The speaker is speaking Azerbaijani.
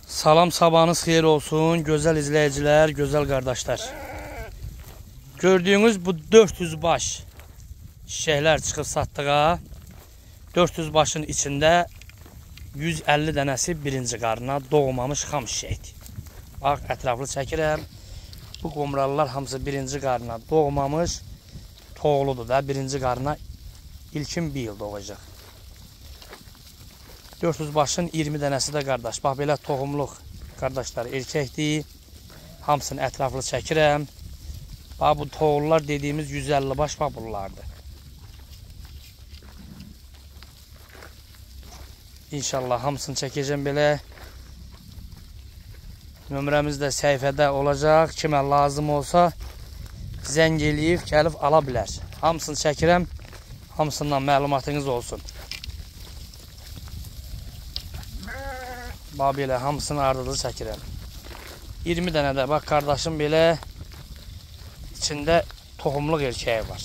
Salam, sabahınız xeyir olsun, gözəl izləyicilər, gözəl qardaşlar. Gördüyünüz bu 400 baş çiçəklər çıxıb satdığa. 400 başın içində 150 dənəsi birinci qarına doğmamış xam çiçəkdir. Bax, ətraflı çəkirəm. Bu qomralılar hamısı birinci qarına doğmamış, toğludur da. Birinci qarına ilkin bir yıl doğacaq. 400 başın 20 dənəsi də qardaş. Bax, belə toxumluq qardaşlar erkəkdir. Hamısını ətraflı çəkirəm. Bax, bu toğullar dediyimiz 150 baş bax bunlardır. İnşallah hamısını çəkəcəm belə. Nömrəmiz də səhifədə olacaq. Kimə lazım olsa zəng eləyib, gəlib ala bilər. Hamısını çəkirəm. Hamısından məlumatınız olsun. Bax, belə hamısını ardıda çəkirəm. 20 dənə də bax, qardaşım belə içində toxumluq erkəyi var.